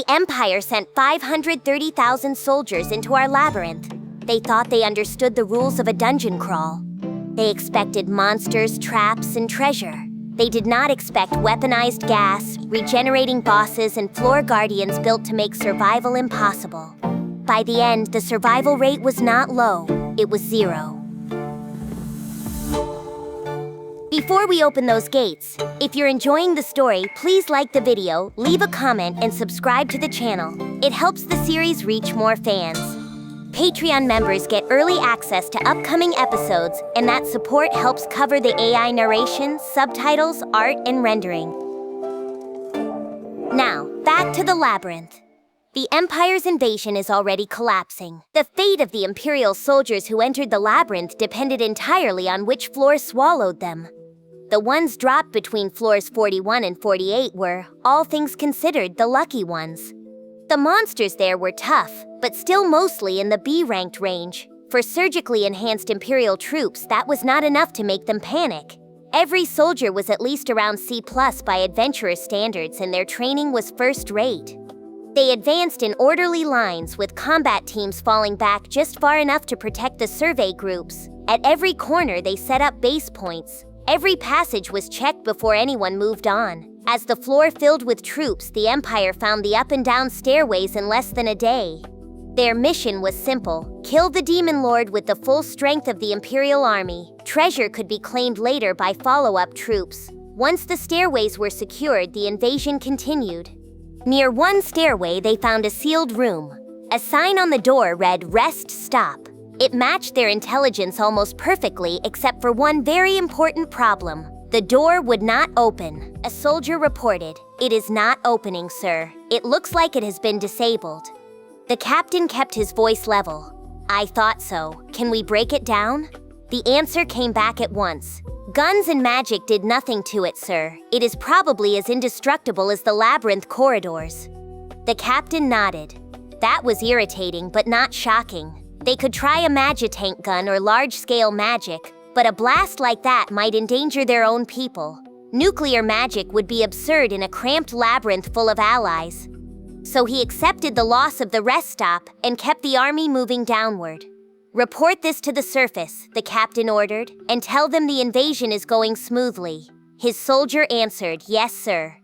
The Empire sent 530,000 soldiers into our labyrinth. They thought they understood the rules of a dungeon crawl. They expected monsters, traps, and treasure. They did not expect weaponized gas, regenerating bosses, and floor guardians built to make survival impossible. By the end, the survival rate was not low, it was 0. Before we open those gates, if you're enjoying the story, please like the video, leave a comment, and subscribe to the channel. It helps the series reach more fans. Patreon members get early access to upcoming episodes, and that support helps cover the AI narration, subtitles, art, and rendering. Now, back to the labyrinth. The Empire's invasion is already collapsing. The fate of the Imperial soldiers who entered the labyrinth depended entirely on which floor swallowed them. The ones dropped between floors 41 and 48 were, all things considered, the lucky ones. The monsters there were tough, but still mostly in the B-ranked range. For surgically enhanced Imperial troops, that was not enough to make them panic. Every soldier was at least around C+ by adventurer standards, and their training was first-rate. They advanced in orderly lines, with combat teams falling back just far enough to protect the survey groups. At every corner, they set up base points. Every passage was checked before anyone moved on. As the floor filled with troops, the Empire found the up and down stairways in less than a day. Their mission was simple: kill the Demon Lord with the full strength of the Imperial army. Treasure could be claimed later by follow-up troops. Once the stairways were secured, the invasion continued. Near one stairway, they found a sealed room. A sign on the door read, "Rest Stop." It matched their intelligence almost perfectly, except for one very important problem. The door would not open. A soldier reported, "It is not opening, sir. It looks like it has been disabled." The captain kept his voice level. "I thought so. Can we break it down?" The answer came back at once. "Guns and magic did nothing to it, sir. It is probably as indestructible as the labyrinth corridors." The captain nodded. That was irritating, but not shocking. They could try a magitank gun or large-scale magic, but a blast like that might endanger their own people. Nuclear magic would be absurd in a cramped labyrinth full of allies. So he accepted the loss of the rest stop and kept the army moving downward. "Report this to the surface," the captain ordered, "and tell them the invasion is going smoothly." His soldier answered, "Yes, sir."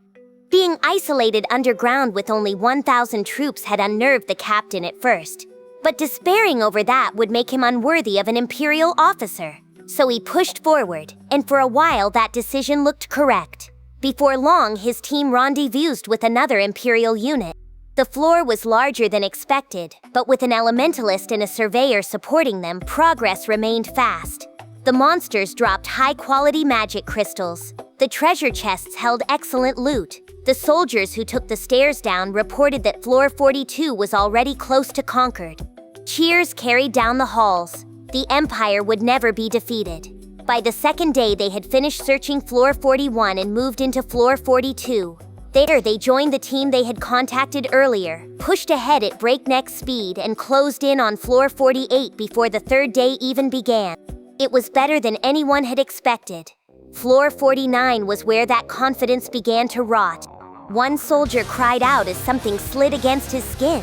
Being isolated underground with only 1,000 troops had unnerved the captain at first. But despairing over that would make him unworthy of an Imperial officer. So he pushed forward, and for a while that decision looked correct. Before long, his team rendezvoused with another Imperial unit. The floor was larger than expected, but with an elementalist and a surveyor supporting them, progress remained fast. The monsters dropped high-quality magic crystals. The treasure chests held excellent loot. The soldiers who took the stairs down reported that floor 42 was already close to conquered. Cheers carried down the halls. The Empire would never be defeated. By the second day, they had finished searching floor 41 and moved into floor 42. There, they joined the team they had contacted earlier, pushed ahead at breakneck speed, and closed in on floor 48 before the third day even began. It was better than anyone had expected. Floor 49 was where that confidence began to rot. One soldier cried out as something slid against his skin.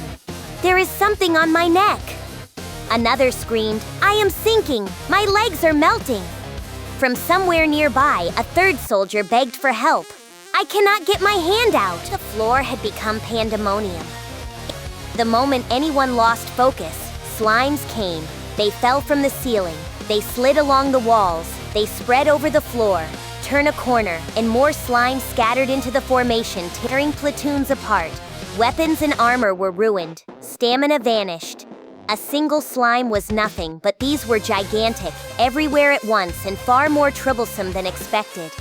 "There is something on my neck." Another screamed, "I am sinking! My legs are melting!" From somewhere nearby, a third soldier begged for help. "I cannot get my hand out!" The floor had become pandemonium. The moment anyone lost focus, slimes came. They fell from the ceiling. They slid along the walls. They spread over the floor. Turn a corner, and more slime scattered into the formation, tearing platoons apart. Weapons and armor were ruined. Stamina vanished. A single slime was nothing, but these were gigantic, everywhere at once, and far more troublesome than expected.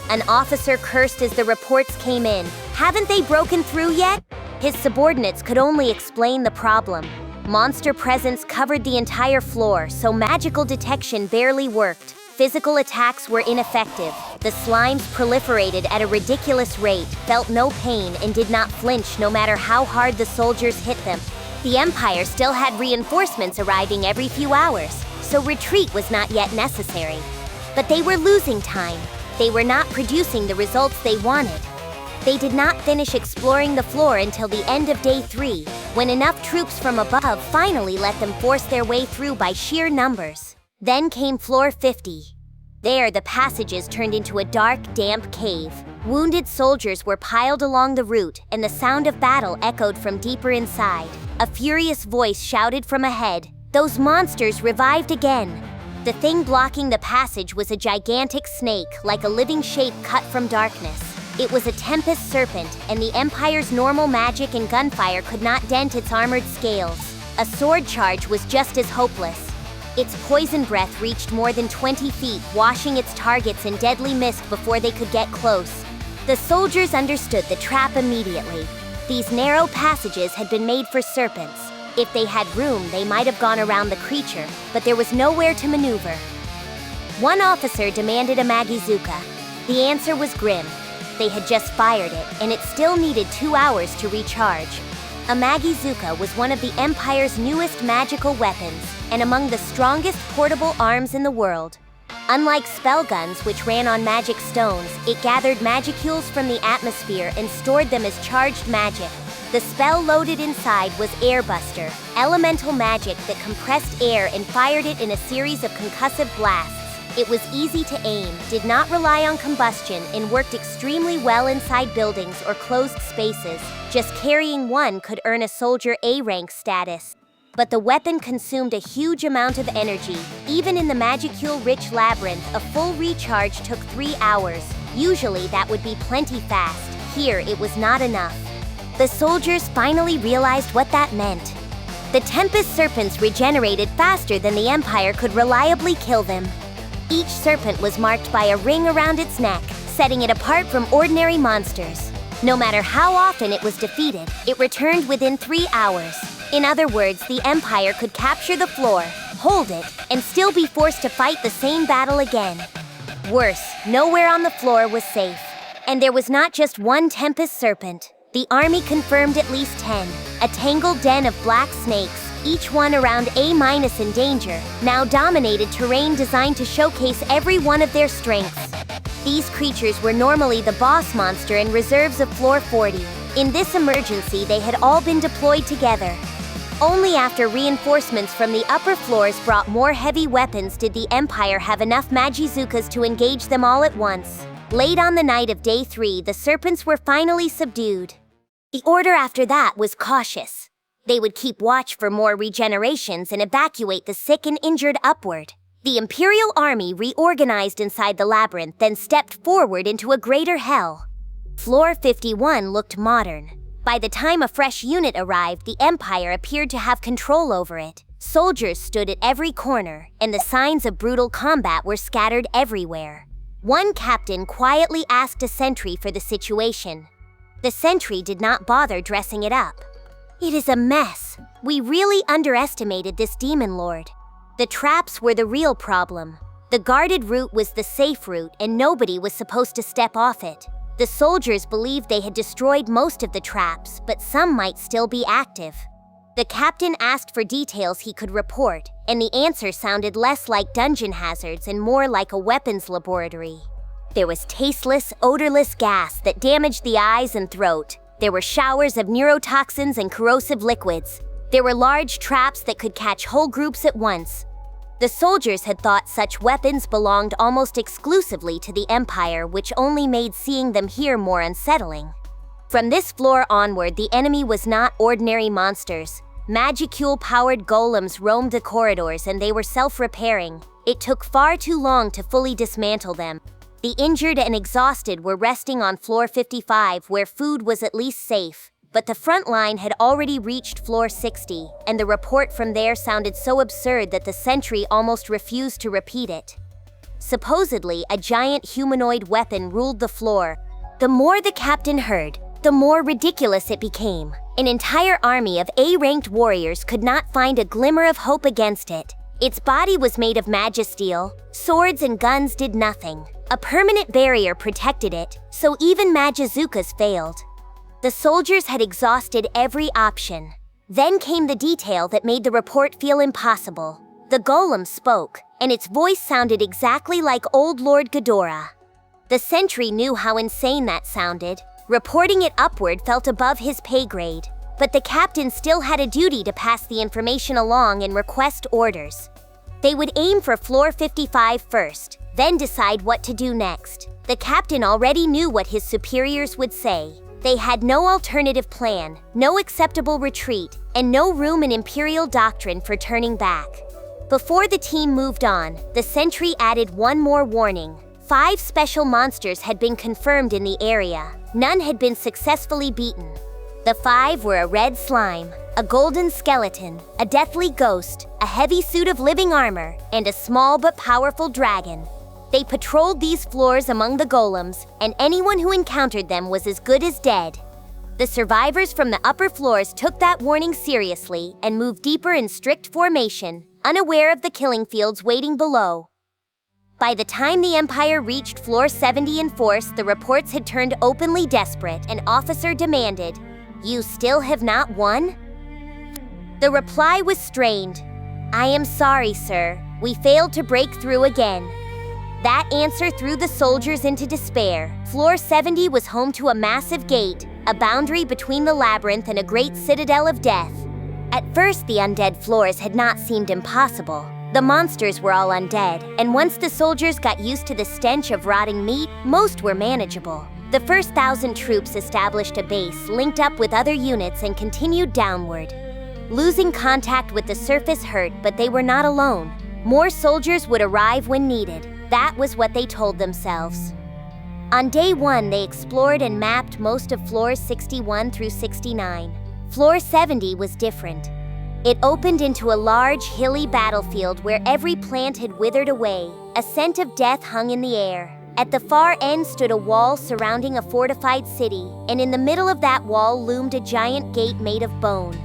An officer cursed as the reports came in. "Haven't they broken through yet?" His subordinates could only explain the problem. Monster presence covered the entire floor, so magical detection barely worked. Physical attacks were ineffective. The slimes proliferated at a ridiculous rate, felt no pain, and did not flinch no matter how hard the soldiers hit them. The Empire still had reinforcements arriving every few hours, so retreat was not yet necessary. But they were losing time. They were not producing the results they wanted. They did not finish exploring the floor until the end of day 3, when enough troops from above finally let them force their way through by sheer numbers. Then came floor 50. There, the passages turned into a dark, damp cave. Wounded soldiers were piled along the route, and the sound of battle echoed from deeper inside. A furious voice shouted from ahead, "Those monsters revived again!" The thing blocking the passage was a gigantic snake, like a living shape cut from darkness. It was a Tempest serpent, and the Empire's normal magic and gunfire could not dent its armored scales. A sword charge was just as hopeless. Its poison breath reached more than 20 feet, washing its targets in deadly mist before they could get close. The soldiers understood the trap immediately. These narrow passages had been made for serpents. If they had room, they might have gone around the creature, but there was nowhere to maneuver. One officer demanded a Magizuka. The answer was grim. They had just fired it, and it still needed 2 hours to recharge. A Magizuka was one of the Empire's newest magical weapons, and among the strongest portable arms in the world. Unlike spell guns, which ran on magic stones, it gathered magicules from the atmosphere and stored them as charged magic. The spell loaded inside was Airbuster, elemental magic that compressed air and fired it in a series of concussive blasts. It was easy to aim, did not rely on combustion, and worked extremely well inside buildings or closed spaces. Just carrying one could earn a soldier A-rank status. But the weapon consumed a huge amount of energy. Even in the magicule-rich labyrinth, a full recharge took 3 hours. Usually that would be plenty fast. Here, it was not enough. The soldiers finally realized what that meant. The Tempest serpents regenerated faster than the Empire could reliably kill them. Each serpent was marked by a ring around its neck, setting it apart from ordinary monsters. No matter how often it was defeated, it returned within 3 hours. In other words, the Empire could capture the floor, hold it, and still be forced to fight the same battle again. Worse, nowhere on the floor was safe. And there was not just one Tempest serpent. The army confirmed at least 10, a tangled den of black snakes, each one around A- in danger, now dominated terrain designed to showcase every one of their strengths. These creatures were normally the boss monster and reserves of floor 40. In this emergency, they had all been deployed together. Only after reinforcements from the upper floors brought more heavy weapons did the Empire have enough Magizukas to engage them all at once. Late on the night of day 3, the serpents were finally subdued. The order after that was cautious. They would keep watch for more regenerations and evacuate the sick and injured upward. The Imperial army reorganized inside the labyrinth, then stepped forward into a greater hell. Floor 51 looked modern. By the time a fresh unit arrived, the Empire appeared to have control over it. Soldiers stood at every corner, and the signs of brutal combat were scattered everywhere. One captain quietly asked a sentry for the situation. The sentry did not bother dressing it up. "It is a mess. We really underestimated this demon lord." The traps were the real problem. The guarded route was the safe route, and nobody was supposed to step off it. The soldiers believed they had destroyed most of the traps, but some might still be active. The captain asked for details he could report, and the answer sounded less like dungeon hazards and more like a weapons laboratory. There was tasteless, odorless gas that damaged the eyes and throat. There were showers of neurotoxins and corrosive liquids. There were large traps that could catch whole groups at once. The soldiers had thought such weapons belonged almost exclusively to the Empire, which only made seeing them here more unsettling. From this floor onward, the enemy was not ordinary monsters. Magicule-powered golems roamed the corridors, and they were self-repairing. It took far too long to fully dismantle them. The injured and exhausted were resting on floor 55, where food was at least safe. But the front line had already reached floor 60, and the report from there sounded so absurd that the sentry almost refused to repeat it. Supposedly, a giant humanoid weapon ruled the floor. The more the captain heard, the more ridiculous it became. An entire army of A-ranked warriors could not find a glimmer of hope against it. Its body was made of magisteel. Swords and guns did nothing. A permanent barrier protected it, so even Magizukas failed. The soldiers had exhausted every option. Then came the detail that made the report feel impossible. The golem spoke, and its voice sounded exactly like old Lord Gadora. The sentry knew how insane that sounded. Reporting it upward felt above his pay grade, but the captain still had a duty to pass the information along and request orders. They would aim for floor 55 first, then decide what to do next. The captain already knew what his superiors would say. They had no alternative plan, no acceptable retreat, and no room in imperial doctrine for turning back. Before the team moved on, the sentry added one more warning. 5 special monsters had been confirmed in the area. None had been successfully beaten. The 5 were a red slime, a golden skeleton, a deathly ghost, a heavy suit of living armor, and a small but powerful dragon. They patrolled these floors among the golems, and anyone who encountered them was as good as dead. The survivors from the upper floors took that warning seriously and moved deeper in strict formation, unaware of the killing fields waiting below. By the time the Empire reached floor 70 in force, the reports had turned openly desperate. An officer demanded, "You still have not won?" The reply was strained. "I am sorry, sir. We failed to break through again." That answer threw the soldiers into despair. Floor 70 was home to a massive gate, a boundary between the labyrinth and a great citadel of death. At first, the undead floors had not seemed impossible. The monsters were all undead, and once the soldiers got used to the stench of rotting meat, most were manageable. The first 1,000 troops established a base, linked up with other units, and continued downward. Losing contact with the surface hurt, but they were not alone. More soldiers would arrive when needed. That was what they told themselves. On day 1, they explored and mapped most of floors 61 through 69. Floor 70 was different. It opened into a large, hilly battlefield where every plant had withered away. A scent of death hung in the air. At the far end stood a wall surrounding a fortified city, and in the middle of that wall loomed a giant gate made of bone.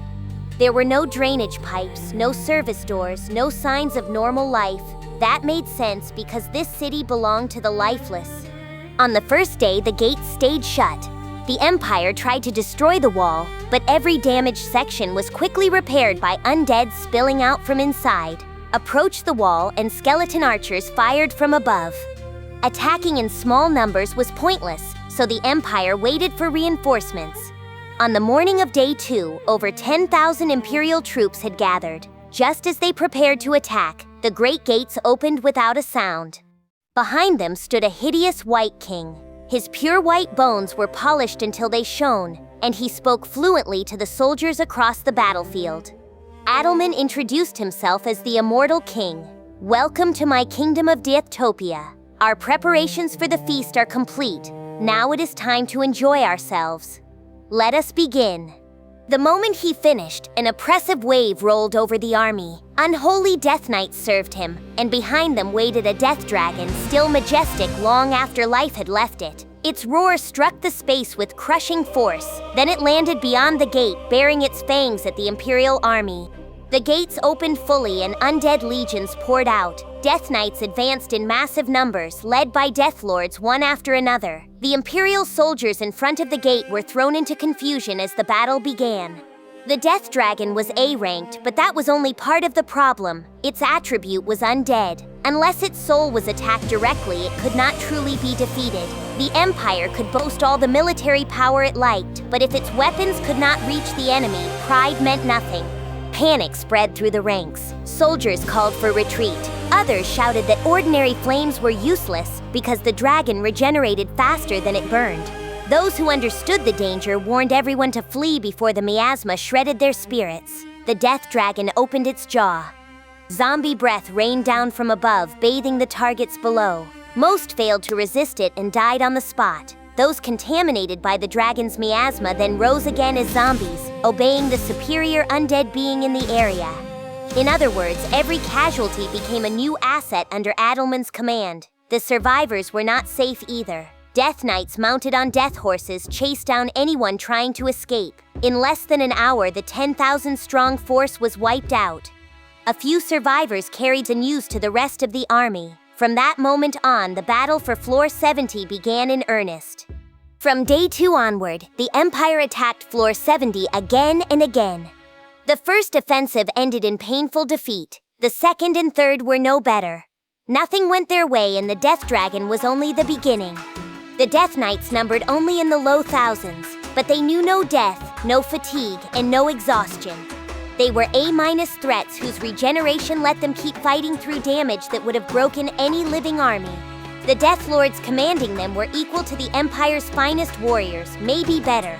There were no drainage pipes, no service doors, no signs of normal life. That made sense because this city belonged to the lifeless. On the first day, the gates stayed shut. The Empire tried to destroy the wall, but every damaged section was quickly repaired by undead spilling out from inside. Approached the wall, and skeleton archers fired from above. Attacking in small numbers was pointless, so the Empire waited for reinforcements. On the morning of day 2, over 10,000 Imperial troops had gathered. Just as they prepared to attack, the great gates opened without a sound. Behind them stood a hideous white king. His pure white bones were polished until they shone, and he spoke fluently to the soldiers across the battlefield. Adalmann introduced himself as the immortal king. "Welcome to my kingdom of Deathtopia. Our preparations for the feast are complete. Now it is time to enjoy ourselves. Let us begin." The moment he finished, an oppressive wave rolled over the army. Unholy death knights served him, and behind them waited a death dragon, still majestic long after life had left it. Its roar struck the space with crushing force. Then it landed beyond the gate, bearing its fangs at the Imperial army. The gates opened fully and undead legions poured out. Death Knights advanced in massive numbers, led by Death Lords one after another. The Imperial soldiers in front of the gate were thrown into confusion as the battle began. The Death Dragon was A-ranked, but that was only part of the problem. Its attribute was undead. Unless its soul was attacked directly, it could not truly be defeated. The Empire could boast all the military power it liked, but if its weapons could not reach the enemy, pride meant nothing. Panic spread through the ranks. Soldiers called for retreat. Others shouted that ordinary flames were useless because the dragon regenerated faster than it burned. Those who understood the danger warned everyone to flee before the miasma shredded their spirits. The death dragon opened its jaw. Zombie breath rained down from above, bathing the targets below. Most failed to resist it and died on the spot. Those contaminated by the dragon's miasma then rose again as zombies, obeying the superior undead being in the area. In other words, every casualty became a new asset under Adalmann's command. The survivors were not safe either. Death Knights mounted on death horses chased down anyone trying to escape. In less than an hour, the 10,000-strong force was wiped out. A few survivors carried the news to the rest of the army. From that moment on, the battle for Floor 70 began in earnest. From day 2 onward, the Empire attacked Floor 70 again and again. The first offensive ended in painful defeat. The second and third were no better. Nothing went their way, and the Death Dragon was only the beginning. The Death Knights numbered only in the low thousands, but they knew no death, no fatigue, and no exhaustion. They were A- threats whose regeneration let them keep fighting through damage that would have broken any living army. The Death Lords commanding them were equal to the Empire's finest warriors, maybe better.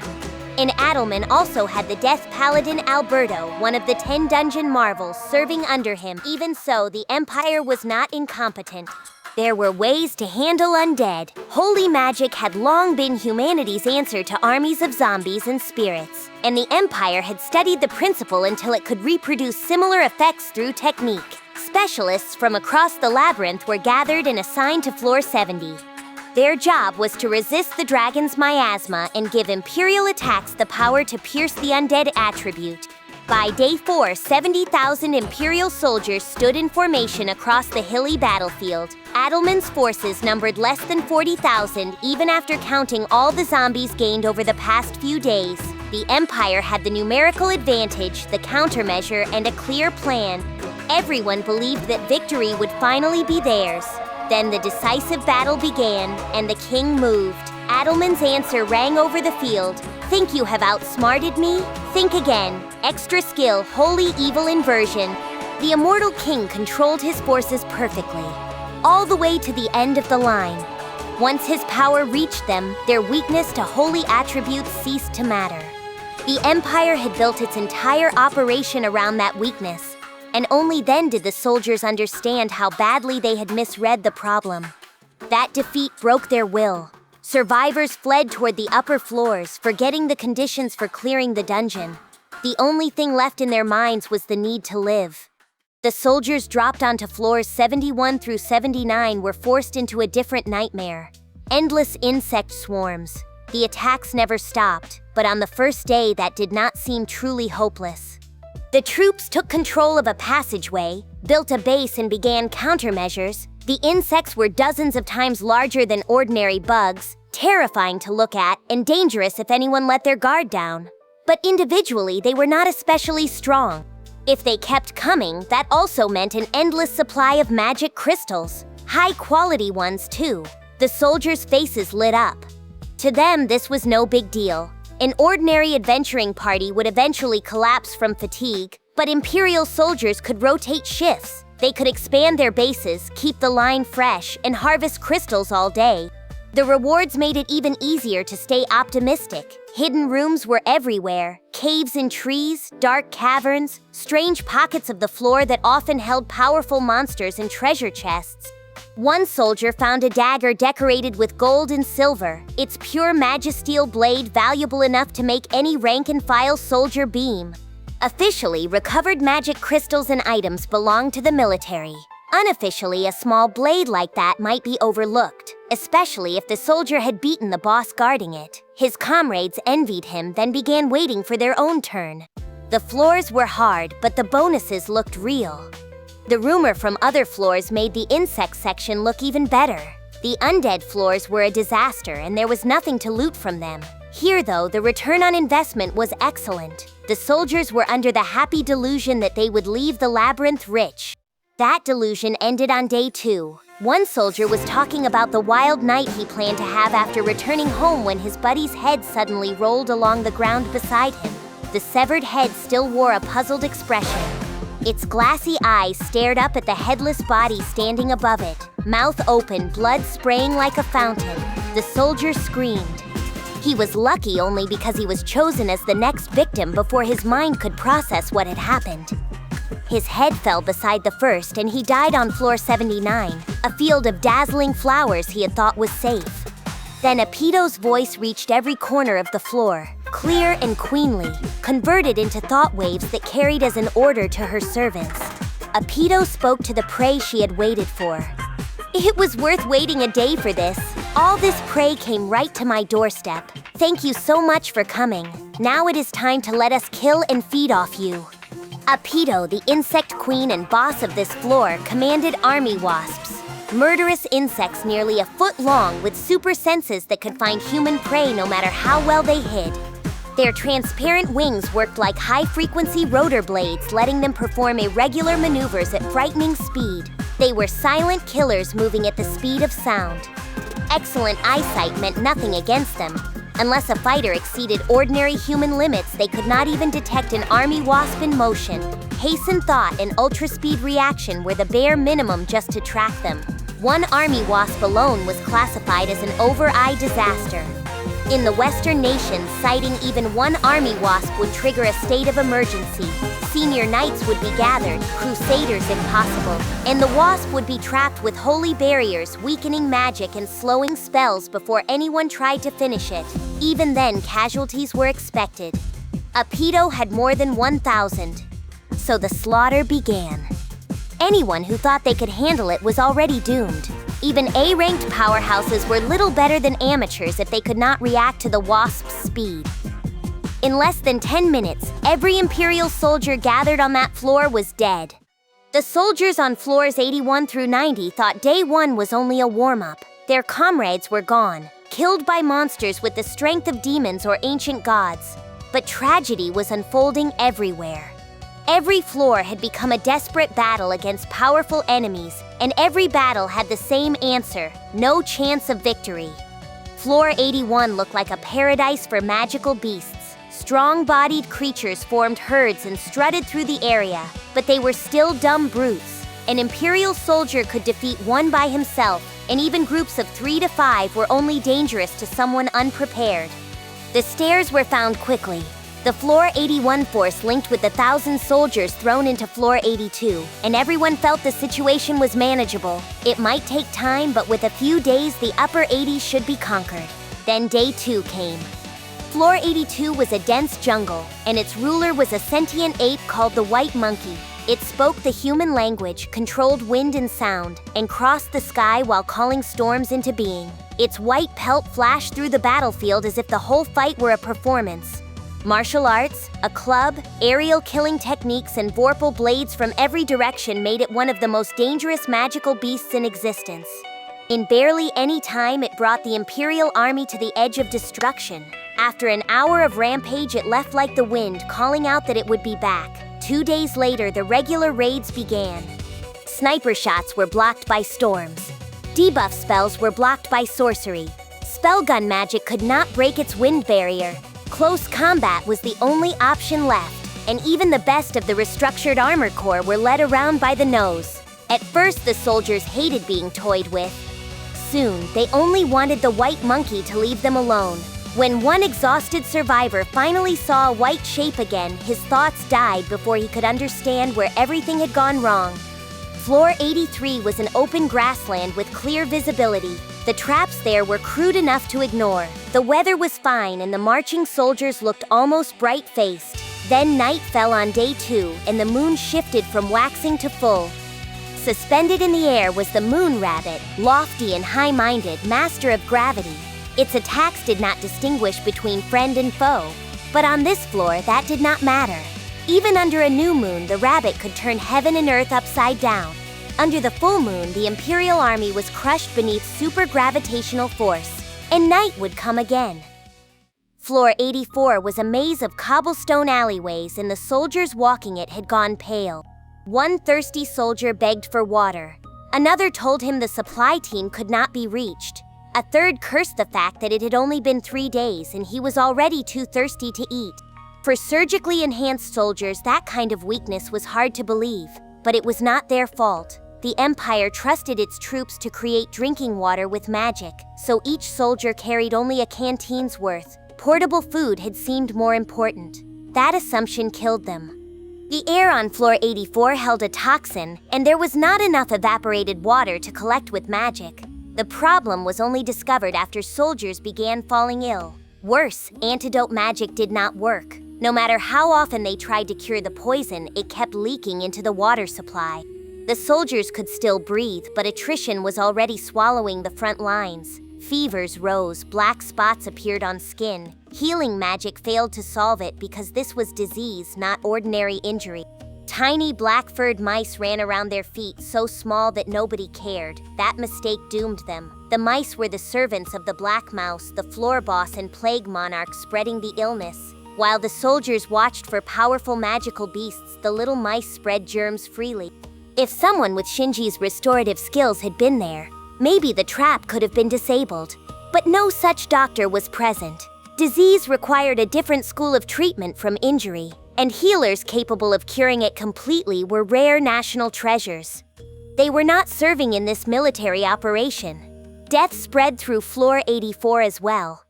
And Adalmann also had the Death Paladin Alberto, one of the 10 dungeon marvels, serving under him. Even so, the Empire was not incompetent. There were ways to handle undead. Holy magic had long been humanity's answer to armies of zombies and spirits, and the Empire had studied the principle until it could reproduce similar effects through technique. Specialists from across the Labyrinth were gathered and assigned to Floor 70. Their job was to resist the dragon's miasma and give imperial attacks the power to pierce the undead attribute. By day 4, 70,000 imperial soldiers stood in formation across the hilly battlefield. Adalmann's forces numbered less than 40,000 even after counting all the zombies gained over the past few days. The Empire had the numerical advantage, the countermeasure, and a clear plan. Everyone believed that victory would finally be theirs. Then the decisive battle began, and the king moved. Adalmann's answer rang over the field. Think you have outsmarted me? Think again. Extra skill, holy evil inversion. The immortal king controlled his forces perfectly, all the way to the end of the line. Once his power reached them, their weakness to holy attributes ceased to matter. The Empire had built its entire operation around that weakness, and only then did the soldiers understand how badly they had misread the problem. That defeat broke their will. Survivors fled toward the upper floors, forgetting the conditions for clearing the dungeon. The only thing left in their minds was the need to live. The soldiers dropped onto floors 71 through 79 were forced into a different nightmare. Endless insect swarms. The attacks never stopped, but on the first day that did not seem truly hopeless. The troops took control of a passageway, built a base, and began countermeasures. The insects were dozens of times larger than ordinary bugs, terrifying to look at and dangerous if anyone let their guard down. But individually, they were not especially strong. If they kept coming, that also meant an endless supply of magic crystals, high-quality ones too. The soldiers' faces lit up. To them, this was no big deal. An ordinary adventuring party would eventually collapse from fatigue, but Imperial soldiers could rotate shifts. They could expand their bases, keep the line fresh, and harvest crystals all day. The rewards made it even easier to stay optimistic. Hidden rooms were everywhere, caves in trees, dark caverns, strange pockets of the floor that often held powerful monsters and treasure chests. One soldier found a dagger decorated with gold and silver, its pure magisteel blade valuable enough to make any rank-and-file soldier beam. Officially, recovered magic crystals and items belonged to the military. Unofficially, a small blade like that might be overlooked, especially if the soldier had beaten the boss guarding it. His comrades envied him, then began waiting for their own turn. The floors were hard, but the bonuses looked real. The rumor from other floors made the insect section look even better. The undead floors were a disaster, and there was nothing to loot from them. Here, though, the return on investment was excellent. The soldiers were under the happy delusion that they would leave the labyrinth rich. That delusion ended on day 2. One soldier was talking about the wild night he planned to have after returning home when his buddy's head suddenly rolled along the ground beside him. The severed head still wore a puzzled expression. Its glassy eyes stared up at the headless body standing above it, mouth open, blood spraying like a fountain. The soldier screamed. He was lucky only because he was chosen as the next victim before his mind could process what had happened. His head fell beside the first, and he died on floor 79, a field of dazzling flowers he had thought was safe. Then Apito's voice reached every corner of the floor, clear and queenly, converted into thought waves that carried as an order to her servants. Apito spoke to the prey she had waited for. It was worth waiting a day for this. All this prey came right to my doorstep. Thank you so much for coming. Now it is time to let us kill and feed off you. Apito, the insect queen and boss of this floor, commanded army wasps. Murderous insects nearly a foot long with super senses that could find human prey no matter how well they hid. Their transparent wings worked like high-frequency rotor blades, letting them perform irregular maneuvers at frightening speed. They were silent killers moving at the speed of sound. excellent eyesight meant nothing against them. Unless a fighter exceeded ordinary human limits, they could not even detect an army wasp in motion. Hastened thought and ultra-speed reaction were the bare minimum just to track them. One army wasp alone was classified as an over-eye disaster. In the Western nations, sighting even one army wasp would trigger a state of emergency. Senior knights would be gathered, crusaders if possible, and the wasp would be trapped with holy barriers, weakening magic and slowing spells before anyone tried to finish it. Even then, casualties were expected. Apito had more than 1,000. So the slaughter began. Anyone who thought they could handle it was already doomed. Even A-ranked powerhouses were little better than amateurs if they could not react to the wasp's speed. In less than 10 minutes, every Imperial soldier gathered on that floor was dead. The soldiers on floors 81 through 90 thought day one was only a warm-up. Their comrades were gone, killed by monsters with the strength of demons or ancient gods. But tragedy was unfolding everywhere. Every floor had become a desperate battle against powerful enemies, and every battle had the same answer: no chance of victory. Floor 81 looked like a paradise for magical beasts. Strong-bodied creatures formed herds and strutted through the area, but they were still dumb brutes. An Imperial soldier could defeat one by himself, and even groups of 3 to 5 were only dangerous to someone unprepared. The stairs were found quickly. The Floor 81 force linked with the 1,000 soldiers thrown into Floor 82, and everyone felt the situation was manageable. It might take time, but with a few days, the upper 80s should be conquered. Then day 2 came. Floor 82 was a dense jungle, and its ruler was a sentient ape called the White Monkey. It spoke the human language, controlled wind and sound, and crossed the sky while calling storms into being. Its white pelt flashed through the battlefield as if the whole fight were a performance. Martial arts, a club, aerial killing techniques, and vorpal blades from every direction made it one of the most dangerous magical beasts in existence. In barely any time, it brought the Imperial army to the edge of destruction. After an hour of rampage, it left like the wind, calling out that it would be back. 2 days later, the regular raids began. Sniper shots were blocked by storms. Debuff spells were blocked by sorcery. Spellgun magic could not break its wind barrier. Close combat was the only option left, and even the best of the restructured armor corps were led around by the nose. At first, the soldiers hated being toyed with. Soon, they only wanted the White Monkey to leave them alone. When one exhausted survivor finally saw a white shape again, his thoughts died before he could understand where everything had gone wrong. Floor 83 was an open grassland with clear visibility. The traps there were crude enough to ignore. The weather was fine and the marching soldiers looked almost bright-faced. Then night fell on day 2 and the moon shifted from waxing to full. Suspended in the air was the moon rabbit, lofty and high-minded, master of gravity. Its attacks did not distinguish between friend and foe. But on this floor, that did not matter. Even under a new moon, the rabbit could turn heaven and earth upside down. Under the full moon, the Imperial army was crushed beneath super-gravitational force, and night would come again. Floor 84 was a maze of cobblestone alleyways, and the soldiers walking it had gone pale. One thirsty soldier begged for water. Another told him the supply team could not be reached. A third cursed the fact that it had only been 3 days, and he was already too thirsty to eat. For surgically enhanced soldiers, that kind of weakness was hard to believe, but it was not their fault. The Empire trusted its troops to create drinking water with magic, so each soldier carried only a canteen's worth. Portable food had seemed more important. That assumption killed them. The air on Floor 84 held a toxin, and there was not enough evaporated water to collect with magic. The problem was only discovered after soldiers began falling ill. Worse, antidote magic did not work. No matter how often they tried to cure the poison, it kept leaking into the water supply. The soldiers could still breathe, but attrition was already swallowing the front lines. Fevers rose, black spots appeared on skin. Healing magic failed to solve it because this was disease, not ordinary injury. Tiny black-furred mice ran around their feet, so small that nobody cared. That mistake doomed them. The mice were the servants of the Black Mouse, the floor boss and plague monarch spreading the illness. While the soldiers watched for powerful magical beasts, the little mice spread germs freely. If someone with Shinji's restorative skills had been there, Maybe the trap could have been disabled. But no such doctor was present. Disease required a different school of treatment from injury, and healers capable of curing it completely were rare national treasures. They were not serving in this military operation. Death spread through Floor 84 as well.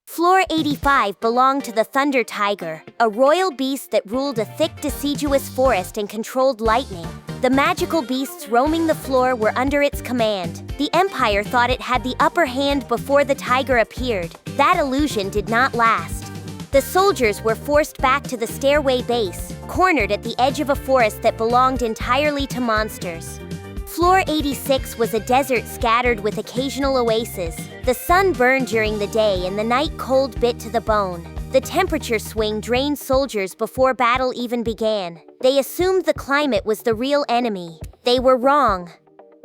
Floor 85 belonged to the Thunder Tiger, a royal beast that ruled a thick, deciduous forest and controlled lightning. The magical beasts roaming the floor were under its command. The Empire thought it had the upper hand before the tiger appeared. That illusion did not last. The soldiers were forced back to the stairway base, cornered at the edge of a forest that belonged entirely to monsters. Floor 86 was a desert scattered with occasional oases. The sun burned during the day and the night cold bit to the bone. The temperature swing drained soldiers before battle even began. They assumed the climate was the real enemy. They were wrong.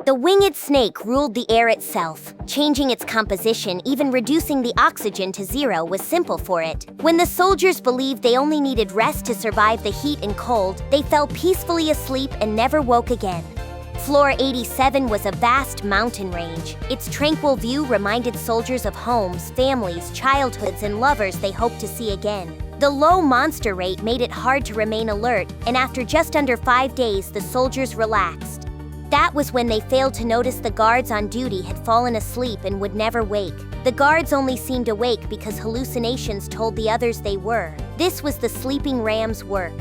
The winged snake ruled the air itself. Changing its composition, even reducing the oxygen to 0, was simple for it. When the soldiers believed they only needed rest to survive the heat and cold, they fell peacefully asleep and never woke again. Floor 87 was a vast mountain range. Its tranquil view reminded soldiers of homes, families, childhoods, and lovers they hoped to see again. The low monster rate made it hard to remain alert, and after just under 5 days, the soldiers relaxed. That was when they failed to notice the guards on duty had fallen asleep and would never wake. The guards only seemed awake because hallucinations told the others they were. This was the sleeping ram's work.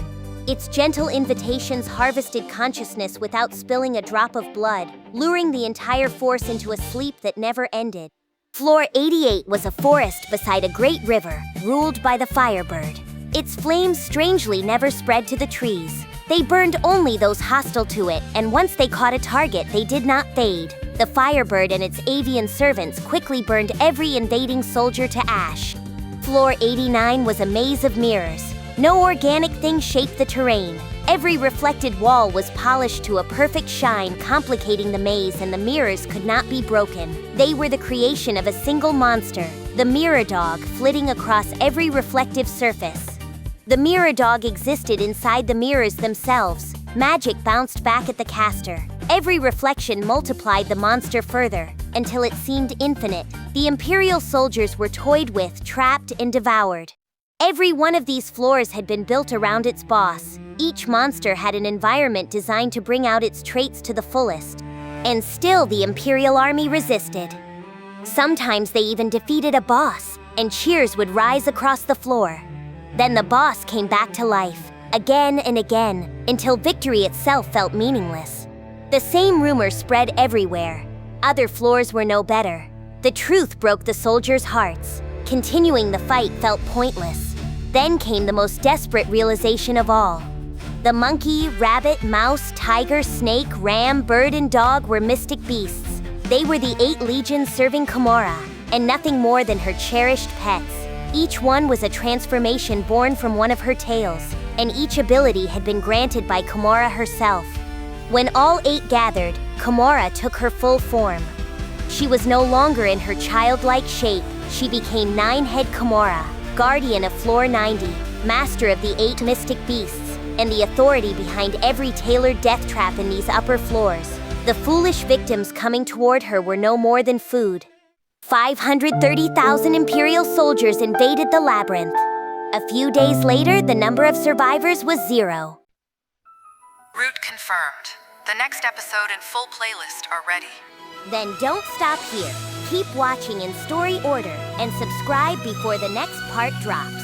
Its gentle invitations harvested consciousness without spilling a drop of blood, luring the entire force into a sleep that never ended. Floor 88 was a forest beside a great river, ruled by the Firebird. Its flames strangely never spread to the trees. They burned only those hostile to it, and once they caught a target, they did not fade. The Firebird and its avian servants quickly burned every invading soldier to ash. Floor 89 was a maze of mirrors. No organic thing shaped the terrain. Every reflected wall was polished to a perfect shine, complicating the maze, and the mirrors could not be broken. They were the creation of a single monster, the Mirror Dog, flitting across every reflective surface. The Mirror Dog existed inside the mirrors themselves. Magic bounced back at the caster. Every reflection multiplied the monster further, until it seemed infinite. The Imperial soldiers were toyed with, trapped, and devoured. Every one of these floors had been built around its boss. Each monster had an environment designed to bring out its traits to the fullest. And still the Imperial army resisted. Sometimes they even defeated a boss, and cheers would rise across the floor. Then the boss came back to life, again and again, until victory itself felt meaningless. The same rumor spread everywhere. Other floors were no better. The truth broke the soldiers' hearts. Continuing the fight felt pointless. Then came the most desperate realization of all. The monkey, rabbit, mouse, tiger, snake, ram, bird, and dog were mystic beasts. They were the 8 legions serving Kumara, and nothing more than her cherished pets. Each one was a transformation born from one of her tails, and each ability had been granted by Kumara herself. When all 8 gathered, Kumara took her full form. She was no longer in her childlike shape. She became 9-head Kumara, guardian of Floor 90, master of the 8 mystic beasts, and the authority behind every tailored death trap in these upper floors. The foolish victims coming toward her were no more than food. 530,000 Imperial soldiers invaded the Labyrinth. A few days later, the number of survivors was 0. Route confirmed. The next episode and full playlist are ready. Then don't stop here. Keep watching in story order and subscribe before the next part drops.